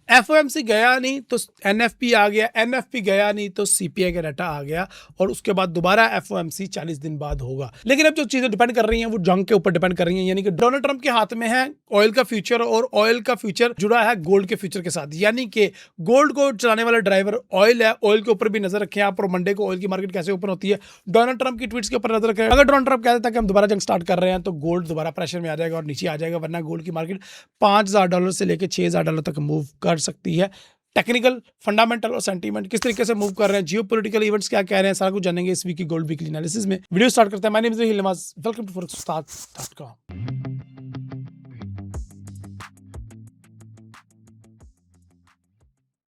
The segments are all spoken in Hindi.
एफओएमसी गया नहीं तो एनएफपी आ गया, एनएफपी गया नहीं तो सीपीआई का डाटा आ गया और उसके बाद दोबारा एफओएमसी 40 दिन बाद होगा। लेकिन अब जो चीजें डिपेंड कर रही हैं वो जंग के ऊपर डिपेंड कर रही हैं, यानी कि डोनाल्ड ट्रंप के हाथ में है ऑयल का फ्यूचर और ऑयल का फ्यूचर जुड़ा है गोल्ड के फ्यूचर के साथ, यानी कि गोल्ड को चलाने वाला ड्राइवर ऑयल है। ऑयल के ऊपर भी नजर रखें आप, और मंडे को ऑयल की मार्केट कैसे ओपन होती है, डोनाल्ड ट्रंप की ट्वीट्स के ऊपर नजर रखें। अगर डोनाल्ड ट्रंप कहता है कि हम दोबारा जंग स्टार्ट कर रहे हैं तो गोल्ड दोबारा प्रेशर में आ जाएगा और नीचे आ जाएगा, वरना गोल्ड की मार्केट $5,000 से लेकर $6,000 तक मूव कर सकती है। टेक्निकल, फंडामेंटल और सेंटीमेंट किस तरीके से मूव कर रहे हैं, जियोपॉलिटिकल इवेंट्स क्या कह रहे हैं, सारा कुछ जानेंगे इस वीक की गोल्ड वीकली एनालिसिस में। वीडियो स्टार्ट करते हैं। My name is Hil Nawaz, welcome to forex.com।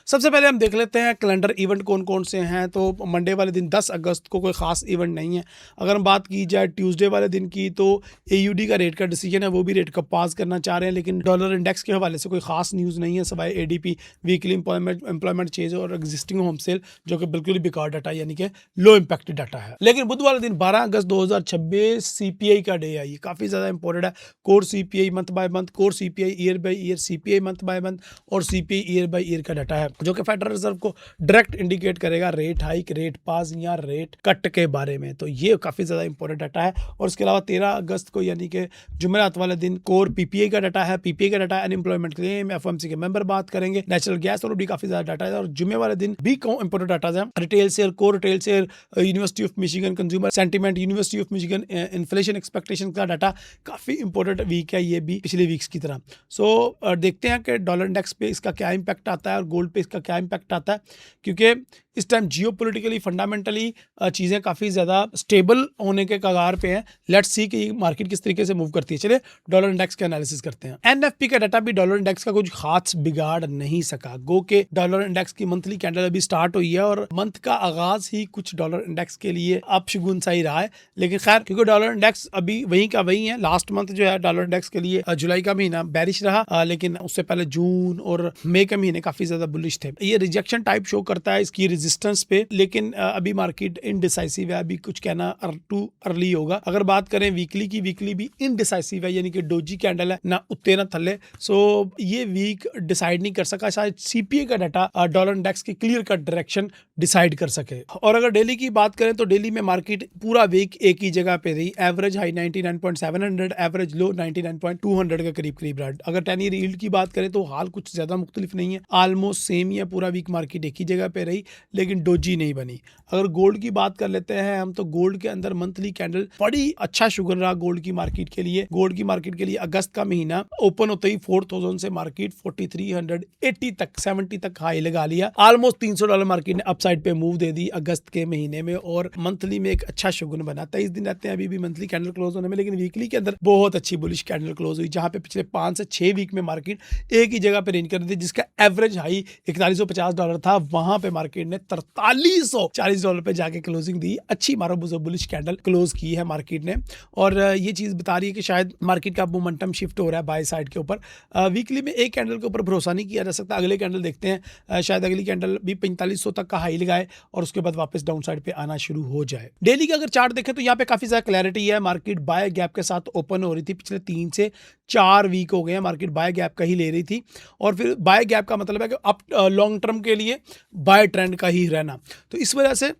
सबसे पहले हम देख लेते हैं कैलेंडर इवेंट कौन कौन से हैं। तो मंडे वाले दिन 10 अगस्त को कोई खास इवेंट नहीं है। अगर हम बात की जाए ट्यूसडे वाले दिन की, तो एयूडी का रेट का डिसीजन है, वो भी रेट कट पास करना चाह रहे हैं, लेकिन डॉलर इंडेक्स के हवाले से कोई खास न्यूज़ नहीं है सिवाय एडीपी वीकली एम्प्लॉयमेंट चेंज और एग्जिस्टिंग होम सेल, जो कि बिल्कुल ही बेकार डाटा यानी कि लो इम्पैक्टेड डाटा है। लेकिन बुध वाले दिन 12 अगस्त 2026 सीपीआई का डे है। ये काफ़ी ज़्यादा इंपॉर्टेंट है। Core CPI month by month, core CPI year by year, CPI month by month और सीपीआई ईयर बाय ईयर का डाटा है, जो कि फेडरल रिजर्व को डायरेक्ट इंडिकेट करेगा रेट हाइक, रेट पास या रेट कट के बारे में। तो ये काफी ज्यादा इंपॉर्टेंट डाटा है। और इसके अलावा 13 अगस्त को यानी कि जुमेरात वाले दिन कोर पीपीआई का डाटा है। पीपीआई का डाटा अनएम्प्लॉयमेंट क्लेम, एफओएमसी के मेंबर बात करेंगे, नेचुरल गैस और भी काफी ज्यादा डाटा है। और जुमे वाले दिन भी इंपॉर्टेंट डाटा है, retail sale, core retail sale, university of Michigan consumer sentiment, university of Michigan inflation expectation का डाटा काफी इंपॉर्टेंट वीक है ये भी पिछले वीक्स की तरह। सो देखते हैं कि डॉलर इंडेक्स पे इसका क्या इंपैक्ट आता है और गोल्ड पे इसका क्या इंपैक्ट आता है, क्योंकि इस टाइम जियोपॉलिटिकली फंडामेंटली चीज़ें काफ़ी ज़्यादा स्टेबल होने के कगार पे हैं। लेट्स सी कि मार्केट किस तरीके से मूव करती है। चलिए डॉलर इंडेक्स का एनालिसिस करते हैं। एनएफपी का डाटा भी डॉलर इंडेक्स का कुछ खास बिगाड़ नहीं सका। गो के डॉलर इंडेक्स की मंथली कैंडल अभी स्टार्ट हुई है और मंथ का आगाज ही कुछ डॉलर इंडेक्स के लिए अपशगुन सा ही रहा है। लेकिन खैर, क्योंकि डॉलर इंडेक्स अभी वहीं का वहीं है, लास्ट मंथ जो है डॉलर इंडेक्स के लिए जुलाई का महीना बैरिश रहा, लेकिन उससे पहले जून और मई के महीने काफ़ी ज़्यादा बुलिश थे। ये रिजेक्शन टाइप शो करता है इसकी रेजिस्टेंस पे, लेकिन अभी मार्केट इनडिसाइसिव है, अभी कुछ कहना टू अर्ली होगा। अगर बात करें वीकली की, वीकली भी इनडिसाइसिव है, यानी कि डोजी कैंडल है, ना उत्ते ना थल्ले। सो ये वीक डिसाइड नहीं कर सका, शायद सीपीआई का डाटा डॉलर इंडेक्स की क्लियर कट डायरेक्शन डिसाइड कर सके। और अगर डेली की बात करें तो डेली में मार्केट पूरा वीक एक ही जगह पे रही। एवरेज हाई 99.700, एवरेज लो 99.200 के करीब करीब रहा। अगर 10 ईयर यील्ड की बात करें तो हाल कुछ ज्यादा मुख्तलिफ नहीं है, ऑलमोस्ट सेम ही है। पूरा वीक मार्केट एक ही जगह पे रही, लेकिन डोजी नहीं बनी। अगर गोल्ड की बात कर लेते हैं हम, तो गोल्ड के अंदर मंथली कैंडल बड़ी अच्छा शुगर रहा गोल्ड की मार्केट के लिए। गोल्ड की मार्केट के लिए अगस्त का महीना ओपन होते ही 4000 से मार्केट 4380 तक 70 तक हाई लगा लिया। ऑलमोस्ट $300 मार्केट ने अपसाइड पे मूव दे दी अगस्त के महीने में, और मंथली में एक अच्छा शुगन बना। 23 दिन रहते हैं अभी भी मंथली कैंडल क्लोज होने में, लेकिन वीकली के अंदर बहुत अच्छी बुलिश कैंडल क्लोज हुई, जहां पे पिछले 5 से 6 वीक में मार्केट एक ही जगह पे रेंज कर रही थी, जिसका एवरेज हाई $4150 था। वहां पे मार्केट ने $4340 पे जाके क्लोजिंग दी। अच्छी मारो बुलिश कैंडल क्लोज की है मार्केट ने, और ये चीज बता रही है कि शायद मार्केट का मोमेंटम शिफ्ट हो रहा है बाय साइड के ऊपर। वीकली में एक कैंडल के ऊपर भरोसा नहीं किया जा सकता। अगले कैंडल देखते हैं, शायद अगली कैंडल भी 4500 तक का हाई लगाए और उसके बाद वापस डाउन साइड पे आना शुरू हो जाए। डेली का अगर चार्ट देखें तो यहाँ पे काफी ज्यादा क्लैरिटी है। मार्केट बाय गैप के साथ ओपन हो रही थी, पिछले 3 से 4 वीक हो गए हैं मार्केट बाय गैप का ही ले रही थी, और फिर बाय गैप का मतलब है कि अप लॉन्ग टर्म के लिए बाय ट्रेंड का ही रहना। तो इस वजह से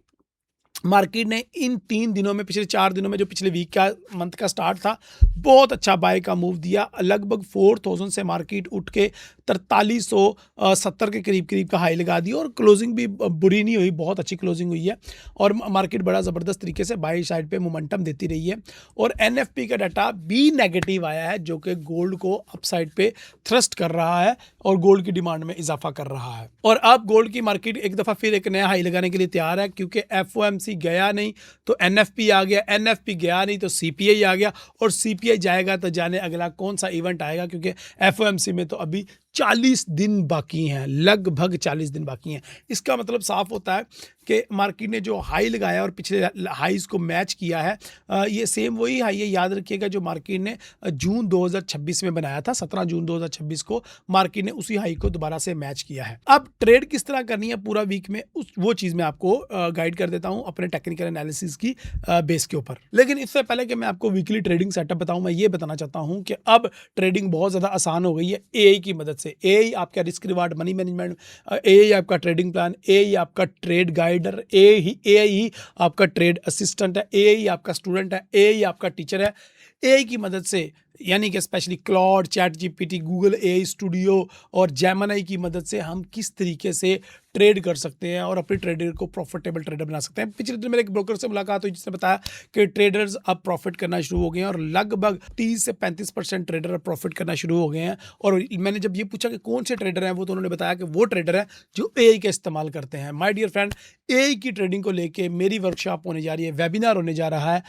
मार्केट ने इन 3 दिनों में, पिछले 4 दिनों में, जो पिछले वीक का मंथ का स्टार्ट था, बहुत अच्छा बाय का मूव दिया। लगभग 4000 से मार्केट उठ के 4370 के करीब करीब का हाई लगा दिया, और क्लोजिंग भी बुरी नहीं हुई, बहुत अच्छी क्लोजिंग हुई है, और मार्केट बड़ा ज़बरदस्त तरीके से बाय साइड पे मोमेंटम देती रही है। और एनएफपी का डाटा भी नेगेटिव आया है, जो कि गोल्ड को अपसाइड पे थ्रस्ट कर रहा है और गोल्ड की डिमांड में इजाफा कर रहा है। और अब गोल्ड की मार्केट एक दफ़ा फिर एक नया हाई लगाने के लिए तैयार है, क्योंकि एफओएमसी गया नहीं तो एनएफपी आ गया, एनएफपी गया नहीं तो सीपीआई आ गया, और सीपीआई जाएगा तो जाने अगला कौन सा इवेंट आएगा, क्योंकि एफओएमसी में तो अभी 40 दिन बाकी हैं, लगभग 40 दिन बाकी हैं। इसका मतलब साफ होता है कि मार्केट ने जो हाई लगाया और पिछले हाईज को मैच किया है, ये सेम वही हाई है। याद रखिएगा जो मार्केट ने जून 2026 में बनाया था, 17 जून 2026 को मार्केट ने उसी हाई को दोबारा से मैच किया है। अब ट्रेड किस तरह करनी है पूरा वीक में, वो चीज़ मैं आपको गाइड कर देता हूँ अपने टेक्निकल एनालिसिस की बेस के ऊपर। लेकिन इससे पहले कि मैं आपको वीकली ट्रेडिंग सेटअप बताऊँ, मैं ये बताना चाहता हूँ कि अब ट्रेडिंग बहुत ज़्यादा आसान हो गई है एआई की मदद से। से। एआई आपका risk reward money management, AI आपका ट्रेडिंग प्लान, एआई आपका ट्रेड गाइडर, एआई ही आपका ट्रेड असिस्टेंट है, एआई आपका स्टूडेंट है, एआई आपका टीचर है। एआई की मदद से यानी कि specially Claude, chat GPT, Google AI studio और जेमिनी की मदद से हम किस तरीके से ट्रेड कर सकते हैं और अपने ट्रेडर को प्रॉफिटेबल ट्रेडर बना सकते हैं। पिछले दिन मेरे एक ब्रोकर से मुलाकात हुई जिसने बताया कि ट्रेडर्स अब प्रॉफिट करना शुरू हो गए हैं और लगभग 30 से 35% ट्रेडर अब प्रॉफिट करना शुरू हो गए हैं। और मैंने जब ये पूछा कि कौन से ट्रेडर हैं वो, तो उन्होंने बताया कि वो ट्रेडर है जो एआई का इस्तेमाल करते हैं। माय डियर फ्रेंड, एआई की ट्रेडिंग को लेके मेरी वर्कशॉप होने जा रही है, वेबिनार होने जा रहा है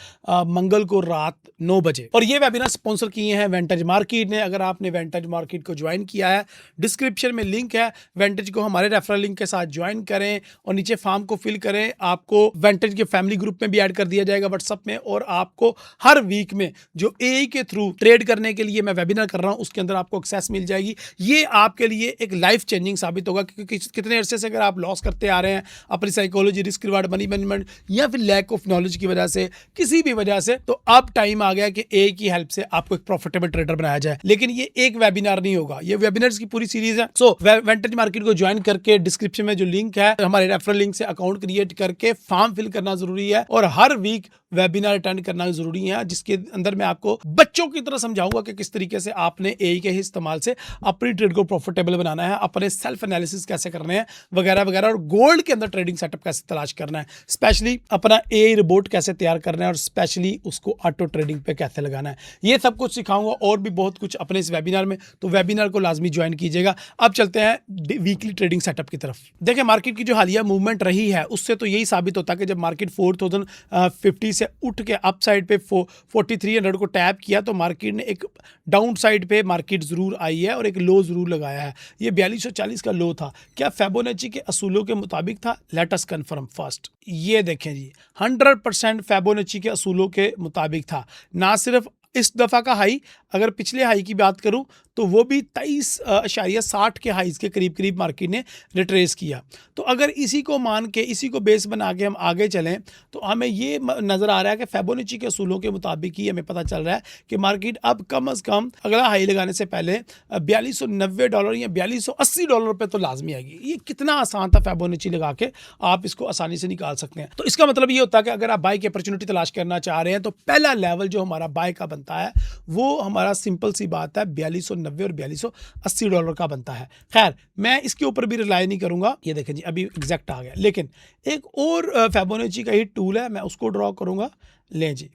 मंगल को रात 9 बजे। और ये वेबिनार स्पॉन्सर किए हैं वेंटेज मार्केट ने। अगर आपने वेंटेज मार्केट को ज्वाइन किया है, डिस्क्रिप्शन में लिंक है, वेंटेज को हमारे रेफरल लिंक के साथ ज्वाइन करें और नीचे फॉर्म को फिल करें। आपको वेंटेज के फैमिली ग्रुप में भी ऐड कर दिया जाएगा व्हाट्सएप में। और आपको हर वीक में जो एआई के थ्रू ट्रेड करने के लिए मैं वेबिनार कर रहा हूं उसके अंदर आपको एक्सेस मिल जाएगी। ये आपके लिए एक लाइफ चेंजिंग साबित होगा, क्योंकि कितने अरसे से अगर आप लॉस करते आ रहे हैं अपनी psychology, risk reward, money management या फिर लैक ऑफ नॉलेज की वजह से, किसी भी वजह से, तो अब टाइम आ गया कि एआई की हेल्प से आपको एक प्रॉफिटेबल ट्रेडर बनाया जाए। लेकिन ये एक वेबिनार नहीं होगा, ये वेबिनार्स की पूरी सीरीज है। सो वेंटेज मार्केट को ज्वाइन करके डिस्क्रिप्शन में जो लिंक है, हमारे रेफरल लिंक से अकाउंट क्रिएट करके फॉर्म फिल करना जरूरी है और हर वीक वेबिनार अटेंड करना जरूरी है, जिसके अंदर मैं आपको बच्चों की तरह समझाऊंगा कि किस तरीके से आपने एआई के इस्तेमाल से अपनी ट्रेड को प्रॉफिटेबल बनाना है, अपने सेल्फ एनालिसिस कैसे करने हैं वगैरह वगैरह, और गोल्ड के अंदर ट्रेडिंग सेटअप कैसे तलाश करना है, स्पेशली अपना एआई रिपोर्ट कैसे तैयार करना है और स्पेशली उसको ऑटो ट्रेडिंग पे कैसे लगाना है। ये सब कुछ सिखाऊंगा और भी बहुत कुछ अपने इस वेबिनार में, तो वेबिनार को लाजमी ज्वाइन कीजिएगा। अब चलते हैं वीकली ट्रेडिंग सेटअप की तरफ। देखिए, मार्केट की जो हालिया मूवमेंट रही है उससे तो यही साबित होता है कि जब मार्केट 4050 से उठ के अप साइड पे 4300 को टैप किया तो मार्केट ने एक डाउन साइड पे मार्केट जरूर आई है और एक लो जरूर लगाया है। ये 4240 का लो था। क्या फिबोनाची के असूलों के मुताबिक था? Let us confirm first. ये देखें जी, 100% फिबोनाची के असूलों के मुताबिक था। ना सिर्फ इस दफ़ा का हाई, अगर पिछले हाई की बात करूं तो वो भी 23.60 के हाइज के करीब करीब मार्केट ने रिट्रेस किया। तो अगर इसी को मान के, इसी को बेस बना के हम आगे चलें तो हमें ये नज़र आ रहा है कि फिबोनाची के असूलों के मुताबिक ही हमें पता चल रहा है कि मार्केट अब कम अज़ कम अगला हाई लगाने से पहले $4290 या $4280 पे तो लाजमी आएगी। ये कितना आसान था, फिबोनाची लगा के आप इसको आसानी से निकाल सकते हैं। तो इसका मतलब ये होता है कि अगर आप बाय की अपॉर्चुनिटी तलाश करना चाह रहे हैं तो पहला लेवल जो हमारा बाय का बनता है वो हमारा सिंपल सी बात है $4290 और $4280 का बनता है। खैर, मैं इसके ऊपर भी रिलाई नहीं करूंगा। ये देखें जी, अभी एग्जैक्ट आ गया। लेकिन एक और फिबोनाची का ही टूल है, मैं उसको ड्रॉ करूंगा। लें जी,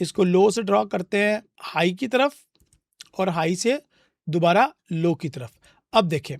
इसको लो से ड्रॉ करते हैं हाई की तरफ और हाई से दोबारा लो की तरफ। अब देखें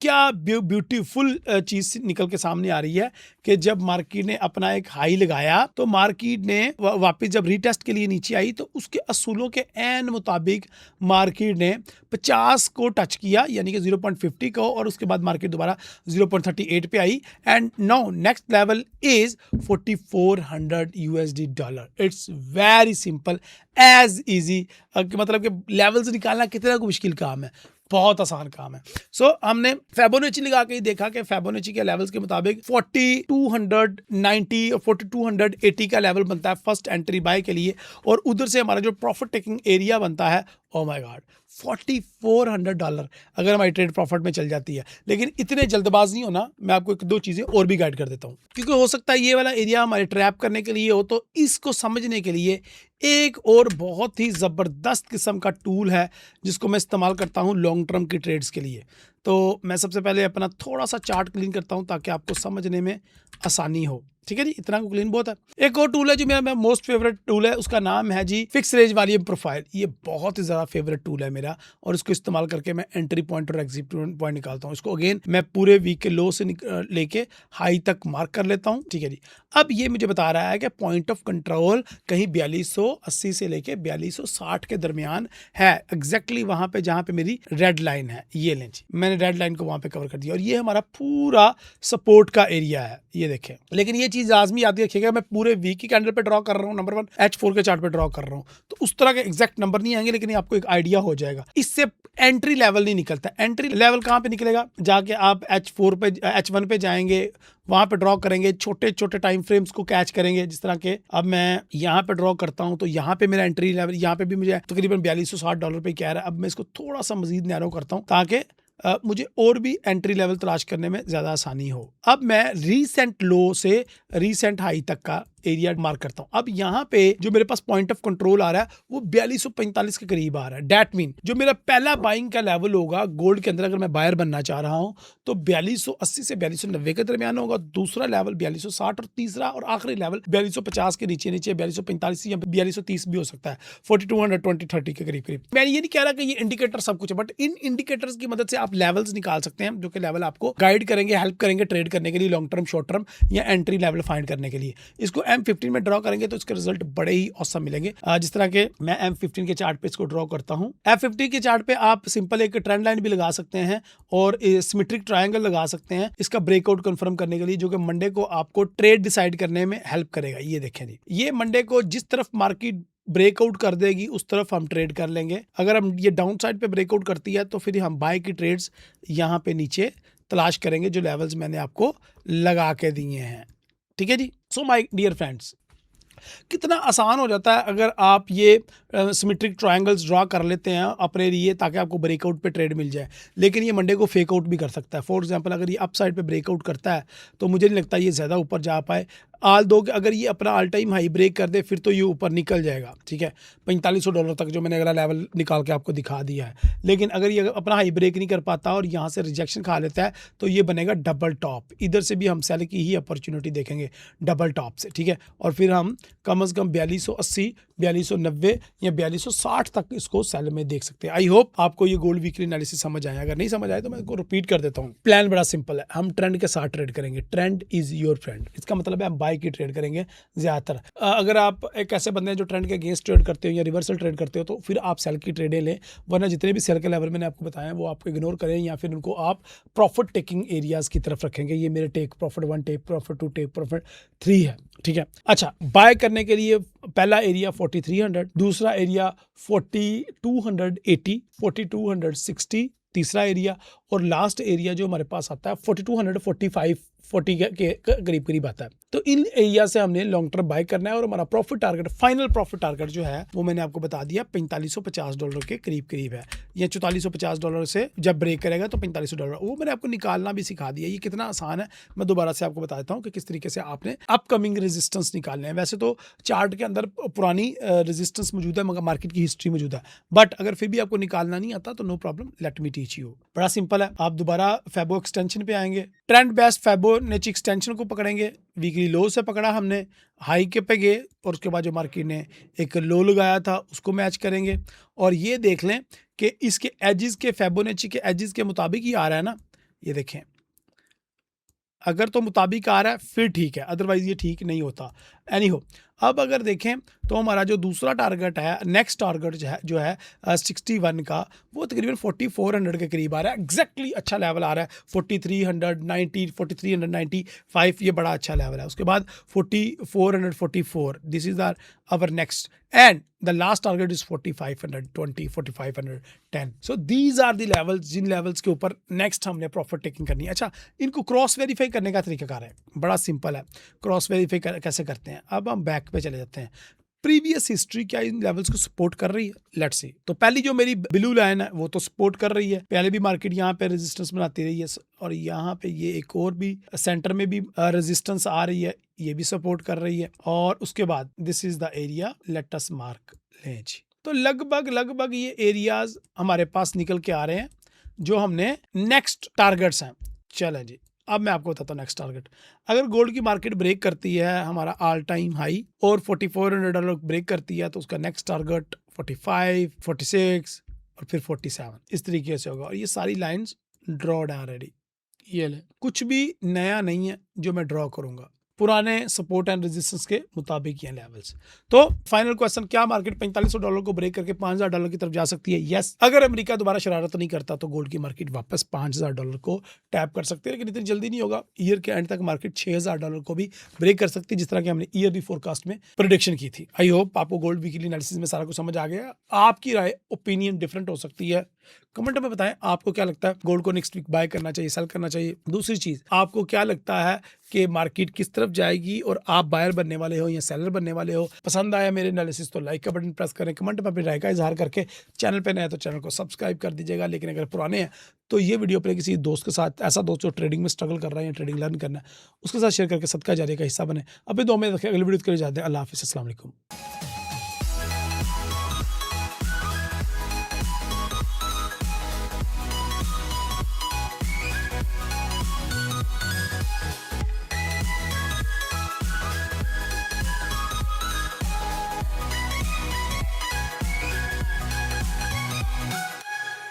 क्या ब्यूटीफुल चीज निकल के सामने आ रही है कि जब मार्केट ने अपना एक हाई लगाया तो मार्केट ने वापस जब रीटेस्ट के लिए नीचे आई तो उसके असूलों के एन मुताबिक मार्केट ने 50 को टच किया, यानी कि 0.50 को, और उसके बाद मार्केट दोबारा 0.38 पे आई। And now next level is $4400। It's very simple, as easy, मतलब कि लेवल्स निकालना कितना मुश्किल काम है, बहुत आसान काम है। सो हमने फिबोनाची लगा के ही देखा कि फिबोनाची के लेवल्स के मुताबिक 4290 और 4280 का लेवल बनता है फर्स्ट एंट्री बाय के लिए, और उधर से हमारा जो प्रॉफिट टेकिंग एरिया बनता है, ओ माय गॉड, $4400 अगर हमारी ट्रेड प्रॉफिट में चल जाती है। लेकिन इतने जल्दबाज नहीं होना, मैं आपको एक दो चीज़ें और भी गाइड कर देता हूँ, क्योंकि हो सकता है ये वाला एरिया हमारे ट्रैप करने के लिए हो। तो इसको समझने के लिए एक और बहुत ही ज़बरदस्त किस्म का टूल है जिसको मैं इस्तेमाल करता हूँ लॉन्ग टर्म की ट्रेड्स के लिए। तो मैं सबसे पहले अपना थोड़ा सा चार्ट क्लीन करता हूँ ताकि आपको समझने में आसानी हो। ठीक है जी, इतना को क्लीन बहुत है। एक और टूल है जो मेरा मोस्ट फेवरेट टूल है, उसका नाम है जी फिक्स रेंज वॉल्यूम प्रोफाइल। ये बहुत ही ज़्यादा फेवरेट टूल है मेरा, और इसको इस्तेमाल करके मैं एंट्री पॉइंट और एग्जिट पॉइंट निकालता हूँ। इसको अगेन मैं पूरे वीक के लो से लेके हाई तक मार्क कर लेता हूँ। ठीक है जी, अब ये मुझे बता रहा है कि पॉइंट ऑफ कंट्रोल कहीं 4280 से लेके 4260 के दरमियान है, एग्जैक्टली वहाँ पे जहाँ पे मेरी रेड लाइन है। ये लें जी, मैंने रेड लाइन को वहाँ पे कवर कर दिया और ये हमारा पूरा सपोर्ट का एरिया है, ये देखें। लेकिन ये चीज़ लाजमी याद रखिएगा, मैं पूरे वीक की कैंडल पे ड्रॉ कर रहा हूँ, नंबर 1 H4 के चार्ट पे ड्रॉ कर रहा हूँ, तो उस तरह के एग्जैक्ट नंबर नहीं आएंगे, लेकिन आपको एक आइडिया हो जाएगा। इससे एंट्री लेवल नहीं निकलता। एंट्री लेवल कहाँ पे निकलेगा? जाके आप H1 पे जाएंगे, वहाँ पे ड्रॉ करेंगे, छोटे छोटे टाइम फ्रेम्स को कैच करेंगे। जिस तरह के अब मैं यहाँ पे ड्रॉ करता हूँ तो यहाँ पे मेरा एंट्री लेवल, यहाँ पे भी मुझे तकरीबन $4260 पे कह रहा है। अब मैं इसको थोड़ा सा मजीद नैरो करता हूँ ताकि मुझे और भी एंट्री लेवल तलाश करने में ज़्यादा आसानी हो। अब मैं रीसेंट लो से रीसेंट हाई तक का एरिया मार्क करता हूँ। अब यहाँ पे जो मेरे पास पॉइंट ऑफ कंट्रोल आ रहा है वो 4245 के करीब आ रहा है। डेट मीन जो मेरा पहला बाइंग का लेवल होगा गोल्ड के अंदर, अगर मैं बायर बनना चाह रहा हूँ तो 4280 से 4290 के दरमियान होगा, दूसरा लेवल 4260 और तीसरा और आखिरी लेवल 4250 के नीचे नीचे 4245 या 4230 भी हो सकता है, 4200 2030 के करीब करीब। मैं ये नहीं कह रहा कि ये इंडिकेटर सब कुछ है, बट इन इंडिकेटर्स की मदद से आप लेवल्स निकाल सकते हैं जो कि लेवल आपको गाइड करेंगे, हेल्प करेंगे ट्रेड करने के लिए, लॉन्ग टर्म, शॉर्ट टर्म या एंट्री लेवल फाइंड करने के लिए। इसको M15 में ड्रॉ करेंगे तो इसके रिजल्ट बड़े ही औसम मिलेंगे। जिस तरह के मैं M15 के चार्ट पे इसको ड्रॉ करता हूं। F15 के चार्ट पे आप सिंपल एक ट्रेंड लाइन भी लगा सकते हैं और सिमेट्रिक ट्रायंगल लगा सकते हैं इसका ब्रेकआउट कंफर्म करने के लिए, जो कि मंडे को आपको ट्रेड डिसाइड करने में हेल्प करेगा। ये देखें जी, ये मंडे को जिस तरफ मार्केट ब्रेकआउट कर देगी उस तरफ हम ट्रेड कर लेंगे। अगर हम ये डाउन साइड पे ब्रेकआउट करती है तो फिर हम बाय की ट्रेड्स यहाँ पे नीचे तलाश करेंगे जो लेवल्स मैंने आपको लगा के दिए हैं। ठीक है जी। सो माय डियर फ्रेंड्स, कितना आसान हो जाता है अगर आप ये सिमेट्रिक ट्रायंगल्स ड्रा कर लेते हैं अपने लिए ताकि आपको ब्रेकआउट पे ट्रेड मिल जाए। लेकिन ये मंडे को फेक आउट भी कर सकता है। फॉर एग्जांपल अगर ये अप साइड पे ब्रेकआउट करता है तो मुझे नहीं लगता ये ज़्यादा ऊपर जा पाए। आल दो कि अगर ये अपना ऑल टाइम हाई ब्रेक कर दे फिर तो ये ऊपर निकल जाएगा। ठीक है, $4500 तक जो मैंने अगला लेवल निकाल के आपको दिखा दिया है। लेकिन अगर ये अपना हाई ब्रेक नहीं कर पाता और यहाँ से रिजेक्शन खा लेता है तो ये बनेगा डबल टॉप। इधर से भी हम सेल की ही अपॉर्चुनिटी देखेंगे डबल टॉप से। ठीक है, और फिर हम कम से कम 4280, 4290 या 4260 तक इसको सेल में देख सकते हैं। आई होप आपको ये गोल्ड वीकली एनालिसिस समझ आया। अगर नहीं समझ आए तो मैं इसको रिपीट कर देता हूँ। प्लान बड़ा सिंपल है, हम ट्रेंड के साथ ट्रेड करेंगे। ट्रेंड इज योर फ्रेंड, इसका मतलब है हम बाय की ट्रेड करेंगे ज्यादातर। अगर आप एक ऐसे बंदे हैं जो ट्रेंड के अगेंस्ट ट्रेड करते हो या रिवर्सल ट्रेड करते हो तो फिर आप सेल की ट्रेडें लें, वरना जितने भी सेल के लेवल मैंने आपको बताया वो आपको इग्नोर करें या फिर उनको आप प्रॉफिट टेकिंग एरियाज की तरफ रखेंगे। ये मेरे take profit 1, take profit 2, take profit 3 है। ठीक है, अच्छा, बाय करने के लिए पहला एरिया 4300, दूसरा एरिया 4280, 4260 तीसरा एरिया, और लास्ट एरिया जो हमारे पास आता है 4245, 40 के करीब करीब आता है। तो इन एरिया से हमने लॉन्ग टर्म बाय करना है और हमारा profit target, final profit target जो है वो मैंने आपको बता दिया $4550 के करीब करीब है। ये $4450 से जब ब्रेक करेगा तो $4500, वो मैंने आपको निकालना भी सिखा दिया। ये कितना आसान है मैं दोबारा से आपको बताता हूँ कि किस तरीके से आपने अपकमिंग रेजिस्टेंस निकालने हैं। वैसे तो चार्ट के अंदर पुरानी रेजिस्टेंस मौजूद है मगर मार्केट की हिस्ट्री मौजूद है, बट अगर फिर भी आपको निकालना नहीं आता तो no problem, let me teach you. बड़ा सिंपल है, आप दोबारा फेबो एक्सटेंशन पे आएंगे, ट्रेंड बेस्ट फिबोनाची एक्सटेंशन को पकड़ेंगे। वीकली लो से पकड़ा हमने, हाई के पे गए और उसके बाद जो मार्केट ने एक लो लगाया था उसको मैच करेंगे और ये देख लें कि इसके एजेस के, फिबोनाची के एजेस के मुताबिक ही आ रहा है ना। ये देखें, अगर तो मुताबिक आ रहा है फिर ठीक है, अदरवाइज ये ठीक नहीं होता। एनीहो, अब अगर देखें तो हमारा जो दूसरा टारगेट है, नेक्स्ट टारगेट जो है 61 का, वो तकरीबन 4400 के करीब आ रहा है। एग्जैक्टली अच्छा लेवल आ रहा है 4390, 4395, ये बड़ा अच्छा लेवल है। उसके बाद 4444, this is our next, and the last target is 4520, 4510। So these are the levels जिन लेवल्स के ऊपर नेक्स्ट हमने प्रॉफिट टेकिंग करनी है। अच्छा, इनको क्रॉस वेरीफाई करने का तरीकाकार है, बड़ा सिंपल है। क्रॉस वेरीफाई कैसे करते हैं, अब हम बैक पे चले जाते हैं। प्रीवियस हिस्ट्री क्या इन लेवल्स को सपोर्ट कर रही है, लेट्स सी। तो पहली जो मेरी ब्लू लाइन है वो तो सपोर्ट कर रही है, पहले भी मार्केट यहाँ पे रेजिस्टेंस बनाती रही है और यहाँ पे ये एक और भी सेंटर में भी रेजिस्टेंस आ रही है, ये भी सपोर्ट कर रही है। और उसके बाद this is the area, let us mark लें जी। तो लगभग ये एरियाज हमारे पास निकल के आ रहे हैं जो हमने नेक्स्ट टारगेट्स हैं। चलें जी, अब मैं आपको बताता हूँ नेक्स्ट टारगेट। अगर गोल्ड की मार्केट ब्रेक करती है हमारा ऑल टाइम हाई और $4400 ब्रेक करती है तो उसका नेक्स्ट टारगेट 45, 46 और फिर 47 इस तरीके से होगा। और ये सारी लाइंस ड्रॉड है ऑलरेडी, ये ले, कुछ भी नया नहीं है जो मैं ड्रॉ करूंगा, पुराने सपोर्ट एंड रेजिस्टेंस के मुताबिक ये लेवल्स। तो फाइनल क्वेश्चन, क्या मार्केट $4500 को ब्रेक करके $5000 की तरफ जा सकती है? यस। अगर अमेरिका दोबारा शरारत नहीं करता तो गोल्ड की मार्केट वापस $5000 को टैप कर सकती है, लेकिन इतनी जल्दी नहीं होगा। ईयर के एंड तक मार्केट $6000 को भी ब्रेक कर सकती है, जिस तरह की हमने ईयरली फोरकास्ट में प्रेडिक्शन की थी। आई होप आपको गोल्ड वीकली एनालिसिस में सारा कुछ समझ आ गया। आपकी राय, ओपिनियन डिफरेंट हो सकती है, कमेंट में बताएं आपको क्या लगता है गोल्ड को नेक्स्ट वीक बाय करना चाहिए, सेल करना चाहिए। दूसरी चीज़, आपको क्या लगता है कि मार्केट किस तरफ जाएगी और आप बायर बनने वाले हो या सेलर बनने वाले हो। पसंद आया मेरे एनालिसिस तो लाइक का बटन प्रेस करें, कमेंट में अपनी राय का इजहार करके चैनल पे नए हैं तो चैनल को सब्सक्राइब कर दीजिएगा। लेकिन अगर पुराने हैं तो ये वीडियो अपने किसी दोस्त के साथ, ऐसा दोस्त जो ट्रेडिंग में स्ट्रगल कर रहा है या ट्रेडिंग लर्न करना है, उसके साथ शेयर करके सदका जारी का हिस्सा बने। अपने दो में अगली वीडियो के लिए जाते हैं। अल्लाह हाफिज़, अस्सलाम वालेकुम।